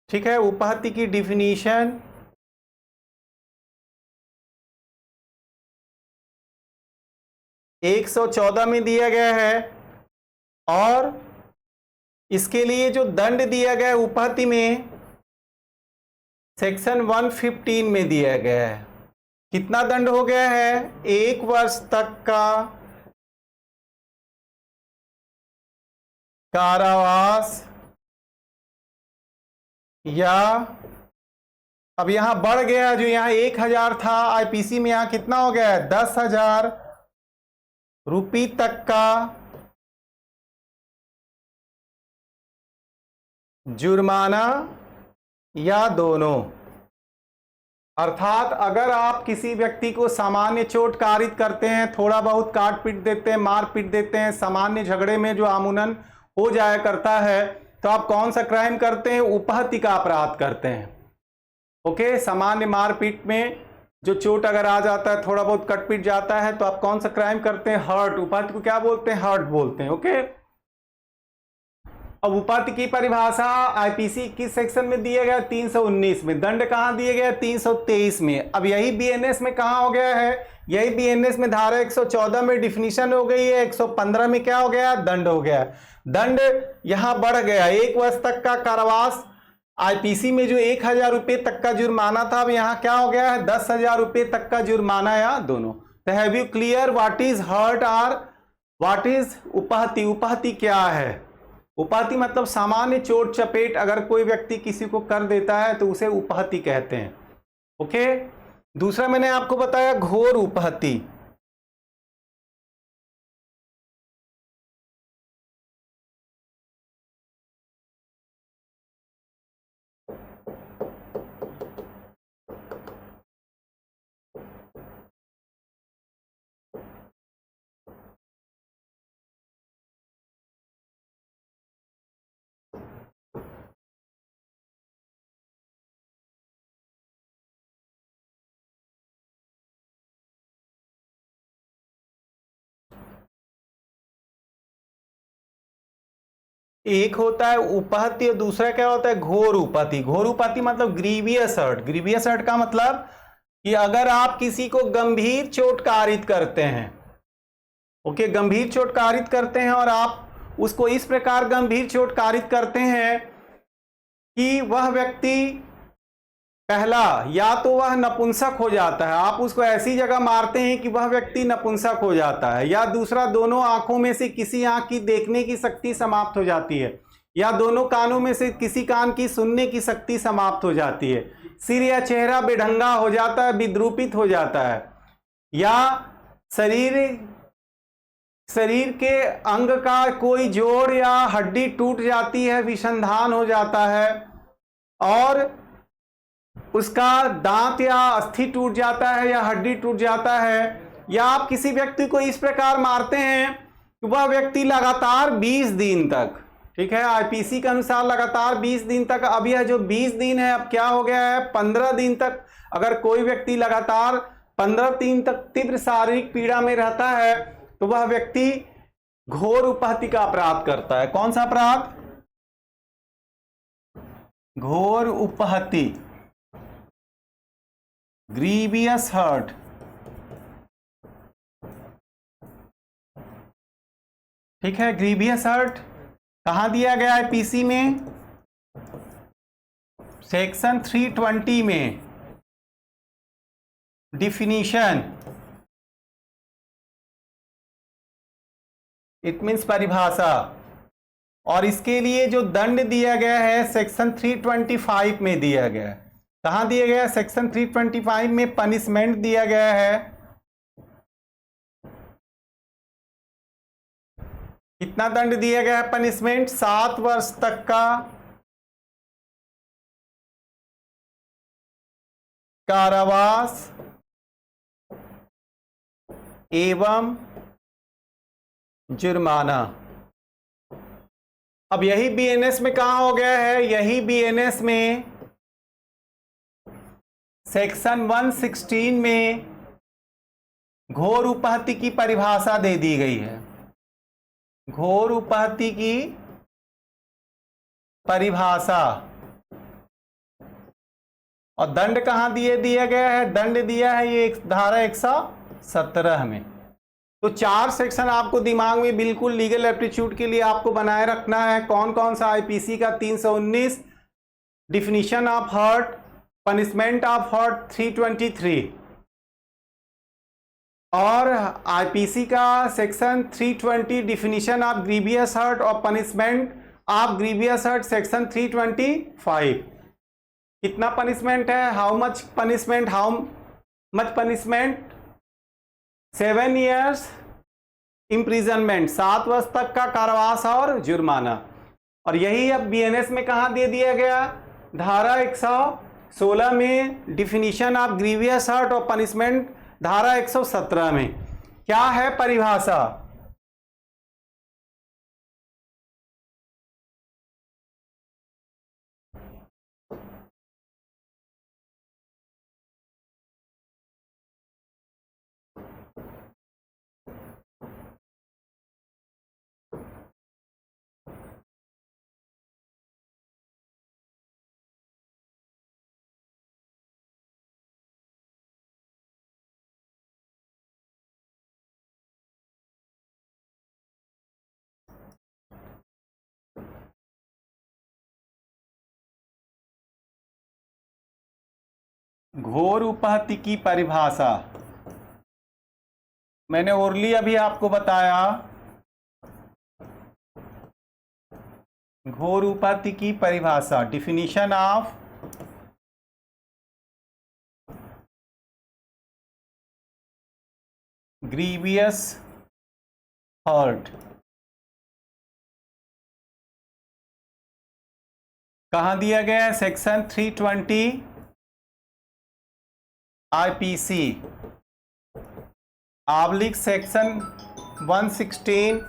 ठीक है, उपहत्य की डिफिनीशन 114 में दिया गया है, और इसके लिए जो दंड दिया गया है उपहत्य में सेक्शन 115 में दिया गया है। कितना दंड हो गया है? 1 वर्ष तक का कारावास या, अब यहां बढ़ गया, जो यहां 1000 था आईपीसी में, यहां कितना हो गया है? 10,000 रुपये तक का जुर्माना या दोनों। अर्थात अगर आप किसी व्यक्ति को सामान्य चोट कारित करते हैं, थोड़ा बहुत काट पीट देते हैं, मार पीट देते हैं, सामान्य झगड़े में जो आमूनन हो जाया करता है, तो आप कौन सा क्राइम करते हैं? उपहत्य का अपराध करते हैं। ओके, सामान्य मारपीट में जो चोट अगर आ जाता है, थोड़ा बहुत कट पीट जाता है, तो आप कौन सा क्राइम करते हैं? हर्ट। उपहत्य को क्या बोलते हैं? हर्ट बोलते हैं। ओके, अब उपहत्य की परिभाषा आईपीसी किस सेक्शन में दिया गया? 319 में। दंड कहां दिए गए? 323 में। अब यही बीएनएस में कहां हो गया है? यही बीएनएस में धारा 114 में डिफिनीशन हो गई है, 115 में क्या हो गया? दंड हो गया। दंड यहां बढ़ गया, 1 वर्ष तक का कारावास। आईपीसी में जो 1000 रुपये तक का जुर्माना था, अब यहां क्या हो गया है? 10,000 रुपये तक का जुर्माना या दोनों। तो have you clear what is hurt और व्हाट इज उपहत्य? उपहत्य क्या है? उपहत्य मतलब सामान्य चोट चपेट अगर कोई व्यक्ति किसी को कर देता है तो उसे उपहत्य कहते हैं। ओके, दूसरा मैंने आपको बताया घोर उपहत्य। एक होता है उपहत्य और दूसरा क्या होता है? घोर उपहत्य। घोर उपहत्य मतलब ग्रीवियस हर्ट। ग्रीवियस हर्ट का मतलब कि अगर आप किसी को गंभीर चोट कारित करते हैं, ओके, गंभीर चोट कारित करते हैं, और आप उसको इस प्रकार गंभीर चोट कारित करते हैं कि वह व्यक्ति, पहला, या तो वह नपुंसक हो जाता है, आप उसको ऐसी जगह मारते हैं कि वह व्यक्ति नपुंसक हो जाता है, या दूसरा, दोनों आंखों में से किसी आंख की देखने की शक्ति समाप्त हो जाती है, या दोनों कानों में से किसी कान की सुनने की शक्ति समाप्त हो जाती है, सिर या चेहरा बेढंगा हो जाता है, विद्रूपित हो जाता है, या शरीर के अंग का कोई जोड़ या हड्डी टूट जाती है, विसंधान हो जाता है, और उसका दांत या अस्थि टूट जाता है या हड्डी टूट जाता है, या आप किसी व्यक्ति को इस प्रकार मारते हैं कि वह व्यक्ति लगातार 20 दिन तक, ठीक है, आईपीसी के अनुसार लगातार 20 दिन तक, अब यह जो 20 दिन है अब क्या हो गया है? 15 दिन तक। अगर कोई व्यक्ति लगातार 15 दिन तक तीव्र शारीरिक पीड़ा में रहता है तो वह व्यक्ति घोर उपहत्य का अपराध करता है। कौन सा अपराध? घोर उपहत्य, ग्रीवियस हर्ट। ठीक है, ग्रीवियस हर्ट कहां दिया गया है? पीसी में सेक्शन 320 में डिफिनीशन, इट मीन्स परिभाषा, और इसके लिए जो दंड दिया गया है सेक्शन 325 में दिया गया है। कहां दिया गया है? सेक्शन 325 में पनिशमेंट दिया गया है। कितना दंड दिया गया है? पनिशमेंट 7 वर्ष तक का कारावास एवं जुर्माना। अब यही बीएनएस में कहां हो गया है? यही बीएनएस में सेक्शन 116 में घोर उपहत्ति की परिभाषा दे दी गई है। घोर उपहत्ति की परिभाषा और दंड कहां दिया गया है? दंड दिया है ये धारा 117 में। तो 4 सेक्शन आपको दिमाग में बिल्कुल लीगल एप्टीट्यूड के लिए आपको बनाए रखना है। कौन कौन सा? आईपीसी का 319, definition of hurt, punishment of hurt 323 और आईपीसी का section 320 definition of grievous hurt और punishment of grievous hurt section 325। कितना पनिशमेंट है? How much punishment? 7 years imprisonment, 7 वर्ष तक का कारावास और जुर्माना। और यही अब बीएनएस में कहां दे दिया गया? धारा 116 में डिफिनीशन ऑफ ग्रीवियस हर्ट और पनिशमेंट धारा 117 में क्या है परिभाषा? घोर उपहत्ति की परिभाषा मैंने ओरली अभी आपको बताया। घोर उपहत्ति की परिभाषा, डिफिनीशन ऑफ ग्रीवियस हर्ट कहां दिया गया है? Section 320 IPC oblique section 116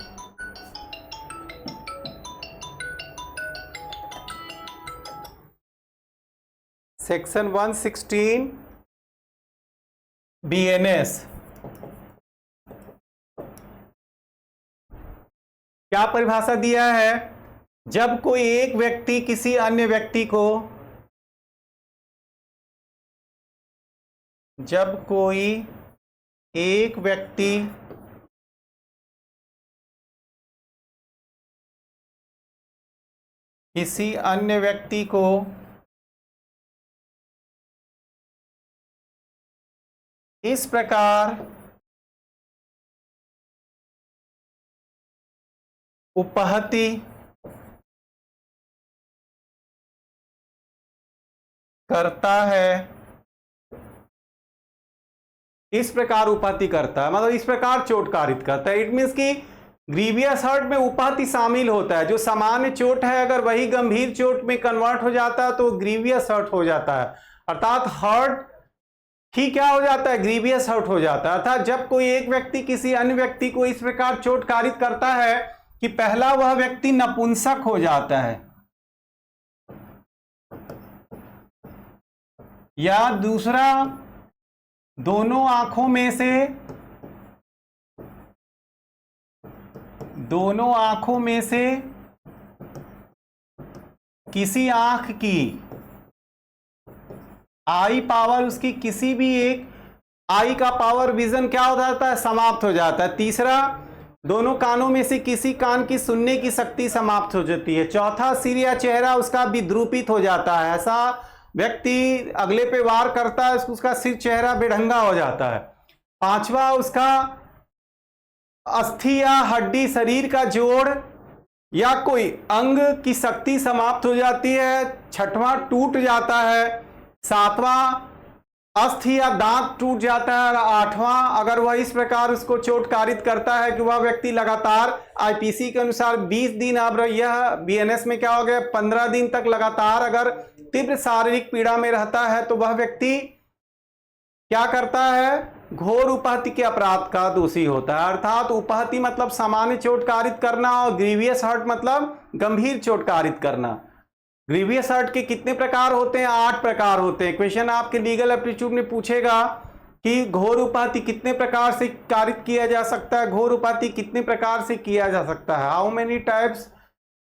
section 116 BNS. क्या परिभाषा दिया है? जब कोई एक व्यक्ति किसी अन्य व्यक्ति को, जब कोई एक व्यक्ति किसी अन्य व्यक्ति को इस प्रकार उपहत्ति करता है, इस प्रकार उपहत्ति करता है मतलब इस प्रकार चोट कारित करता है। इट मीन्स कि ग्रीवियस हर्ट में उपहत्ति शामिल होता है। जो सामान्य चोट है अगर वही गंभीर चोट में कन्वर्ट हो जाता है तो ग्रीवियस हर्ट हो जाता है। अर्थात हर्ट ही क्या हो जाता है? ग्रीवियस हर्ट हो जाता है। अर्थात जब कोई एक व्यक्ति किसी अन्य व्यक्ति को इस प्रकार चोट कारित करता है कि पहला वह व्यक्ति नपुंसक हो जाता है या दूसरा दोनों आंखों में से किसी आंख की आई पावर, उसकी किसी भी एक आई का पावर विजन क्या हो जाता है? समाप्त हो जाता है। तीसरा, दोनों कानों में से किसी कान की सुनने की शक्ति समाप्त हो जाती है। चौथा, सिर या चेहरा उसका विद्रूपित हो जाता है। ऐसा व्यक्ति अगले पे वार करता है, उसका सिर चेहरा बेढंगा हो जाता है। पांचवा, उसका अस्थि या हड्डी, शरीर का जोड़ या कोई अंग की शक्ति समाप्त हो जाती है। छठवां, टूट जाता है। सातवां, अस्थि या दांत टूट जाता है। और आठवां, अगर वह इस प्रकार उसको चोट कारित करता है कि वह व्यक्ति लगातार आईपीसी के अनुसार 20 दिन, अब यह बीएनएस में क्या हो गया 15 दिन तक लगातार अगर तीव्र शारीरिक पीड़ा में रहता है तो वह व्यक्ति क्या करता है, घोर उपहत्या के अपराध का दोषी होता है। अर्थात उपहत्या मतलब सामान्य चोट कारित करना और ग्रीवियस हर्ट मतलब गंभीर चोट कारित करना। ग्रीवियस हर्ट के कितने प्रकार होते हैं? 8 प्रकार होते हैं। क्वेश्चन आपके लीगल एप्टीट्यूड में पूछेगा कि घोर उपहत्या कितने प्रकार से कारित किया जा सकता है, घोर उपहत्या कितने प्रकार से किया जा सकता है। How many types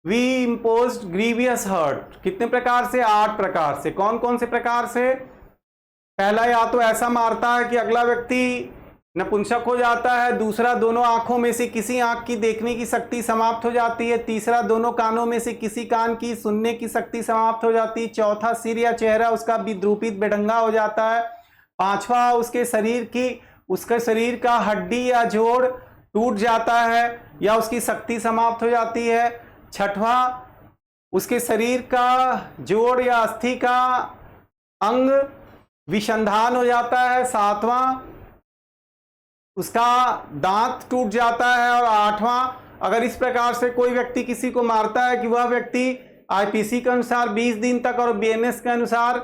we imposed grievous hurt, कितने प्रकार से? 8 प्रकार से। कौन कौन से प्रकार से? पहला, या तो ऐसा मारता है कि अगला व्यक्ति नपुंसक हो जाता है। दूसरा, दोनों आंखों में से किसी आंख की देखने की शक्ति समाप्त हो जाती है। तीसरा, दोनों कानों में से किसी कान की सुनने की शक्ति समाप्त हो जाती है। चौथा, सिर या चेहरा उसका विद्रूपित बेढंगा हो जाता है। पांचवा, उसके शरीर का हड्डी या जोड़ टूट जाता है या उसकी शक्ति समाप्त हो जाती है। छठवा, उसके शरीर का जोड़ या अस्थि का अंग विसंधान हो जाता है। सातवां, उसका दांत टूट जाता है। और आठवां, अगर इस प्रकार से कोई व्यक्ति किसी को मारता है कि वह व्यक्ति आईपीसी के अनुसार 20 दिन तक और बीएनएस के अनुसार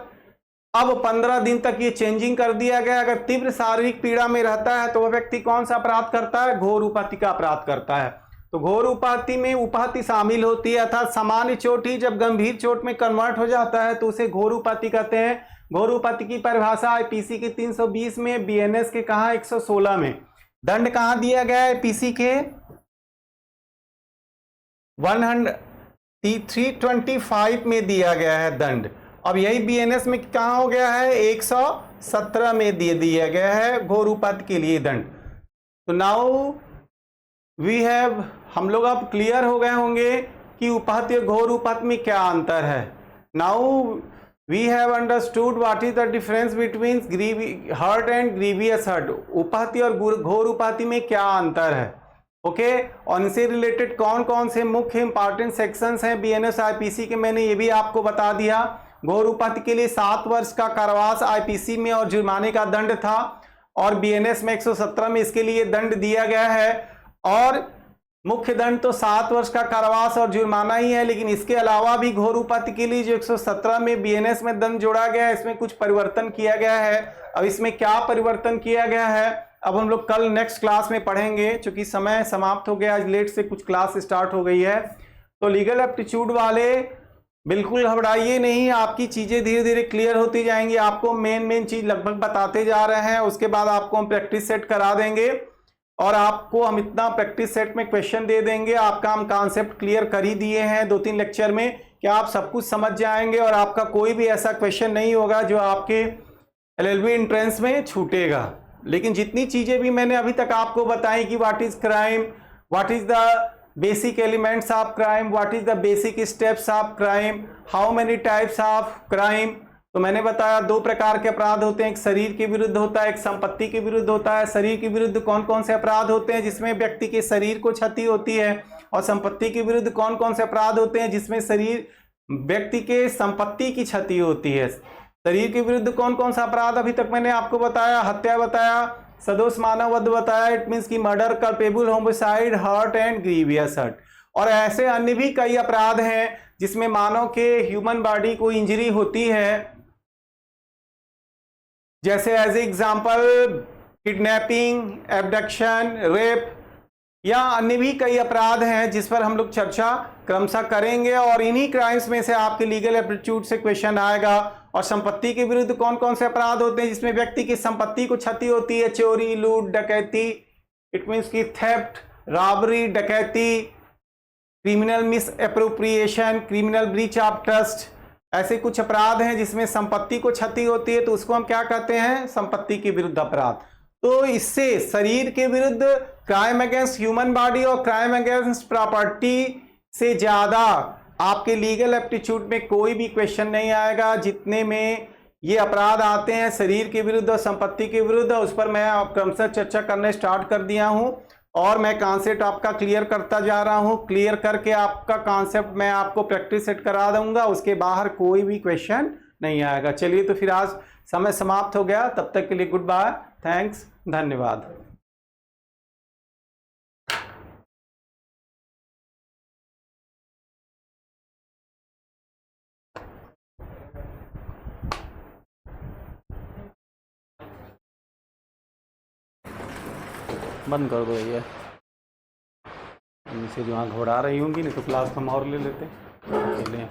अब 15 दिन तक ये चेंजिंग कर दिया गया, अगर तीव्र शारीरिक पीड़ा में रहता है तो वह व्यक्ति कौन सा अपराध करता है? घोर उपहत्या का अपराध करता है। तो घोर उपहत्या में उपहत्या शामिल होती है, अर्थात सामान्य चोट ही जब गंभीर चोट में कन्वर्ट हो जाता है तो उसे घोर उपहत्या कहते हैं। घोर उपहत्या की परिभाषा आईपीसी के 320 में, बीएनएस के कहा 116 में। दंड कहां दिया गया है? पीसी के 325 में दिया गया है दंड। अब यही बीएनएस में कहां हो गया है? 117 में दिया गया है घोर उपहत्या के लिए दंड। तो नाउ वी हैव, हम लोग अब क्लियर हो गए होंगे कि उपहत्या घोर उपहत्या में क्या अंतर है। Now we have understood what is the difference between hurt and grievous hurt। उपहत्या और घोर उपहत्या में क्या अंतर है, ओके। और इनसे रिलेटेड कौन कौन से मुख्य इंपॉर्टेंट सेक्शंस हैं बीएनएस आईपीसी के, मैंने ये भी आपको बता दिया। घोर उपहत्या के लिए 7 वर्ष का कारावास आईपीसी में और जुर्माने का दंड था, और बीएनएस में 117 में इसके लिए दंड दिया गया है। और मुख्य दंड तो 7 वर्ष का कारावास और जुर्माना ही है, लेकिन इसके अलावा भी घोर उपहत्या के लिए जो 117 में बीएनएस में दंड जोड़ा गया है, इसमें कुछ परिवर्तन किया गया है। अब इसमें क्या परिवर्तन किया गया है अब हम लोग कल नेक्स्ट क्लास में पढ़ेंगे, क्योंकि समय समाप्त हो गया, आज लेट से कुछ क्लास स्टार्ट हो गई है। तो लीगल एप्टीट्यूड वाले बिल्कुल घबराइए नहीं, आपकी चीजें धीरे धीरे क्लियर होती जाएंगी। आपको मेन चीज लगभग बताते जा रहे हैं, उसके बाद आपको हम प्रैक्टिस सेट करा देंगे और आपको हम इतना प्रैक्टिस सेट में क्वेश्चन दे देंगे, आपका हम कॉन्सेप्ट क्लियर कर ही दिए हैं 2-3 लेक्चर में, कि आप सब कुछ समझ जाएंगे और आपका कोई भी ऐसा क्वेश्चन नहीं होगा जो आपके एलएलबी एंट्रेंस में छूटेगा। लेकिन जितनी चीजें भी मैंने अभी तक आपको बताई कि what is crime, what is the basic elements of crime, what is the basic steps of crime, how many types of crime, तो मैंने बताया 2 प्रकार के अपराध होते हैं, एक शरीर के विरुद्ध होता है, एक संपत्ति के विरुद्ध होता है। शरीर के विरुद्ध कौन कौन से अपराध होते हैं जिसमें व्यक्ति के शरीर को क्षति होती है, और संपत्ति के विरुद्ध कौन कौन से अपराध होते हैं जिसमें व्यक्ति के संपत्ति की क्षति होती है। शरीर के विरुद्ध कौन कौन सा अपराध अभी तक मैंने आपको बताया, हत्या बताया, सदोष मानव वध बताया, इट मीन्स की murder, culpable homicide, hurt and grievous hurt. और ऐसे अन्य भी कई अपराध हैं जिसमें मानव के ह्यूमन बॉडी को इंजरी होती है, जैसे as example kidnapping, abduction, rape, या अन्य भी कई अपराध हैं जिस पर हम लोग चर्चा क्रमशः करेंगे। और इन्हीं क्राइम्स में से आपके लीगल एप्टीट्यूड से क्वेश्चन आएगा। और संपत्ति के विरुद्ध कौन कौन से अपराध होते हैं जिसमें व्यक्ति की संपत्ति को क्षति होती है, चोरी, लूट, डकैती, इट मीन्स की थेफ्ट, रॉबरी, डकैती, criminal miss appropriation, criminal breach of trust, ऐसे कुछ अपराध हैं जिसमें संपत्ति को क्षति होती है, तो उसको हम क्या कहते हैं, संपत्ति के विरुद्ध अपराध। तो इससे शरीर के विरुद्ध क्राइम अगेंस्ट ह्यूमन बॉडी और क्राइम अगेंस्ट प्रॉपर्टी से ज्यादा आपके लीगल एप्टीट्यूड में कोई भी क्वेश्चन नहीं आएगा। जितने में ये अपराध आते हैं शरीर के विरुद्ध और संपत्ति के विरुद्ध, उस पर मैं क्रमशः चर्चा करने स्टार्ट कर दिया हूं और मैं कॉन्सेप्ट आपका क्लियर करता जा रहा हूं। क्लियर करके आपका कॉन्सेप्ट मैं आपको प्रैक्टिस सेट करा दूंगा, उसके बाहर कोई भी क्वेश्चन नहीं आएगा। चलिए तो फिर आज समय समाप्त हो गया, तब तक के लिए गुड बाय, थैंक्स, धन्यवाद। बंद कर दो ये, इनसे जो आँख घबरा रही होंगी, नहीं तो क्लास हम और ले लेते अकेले।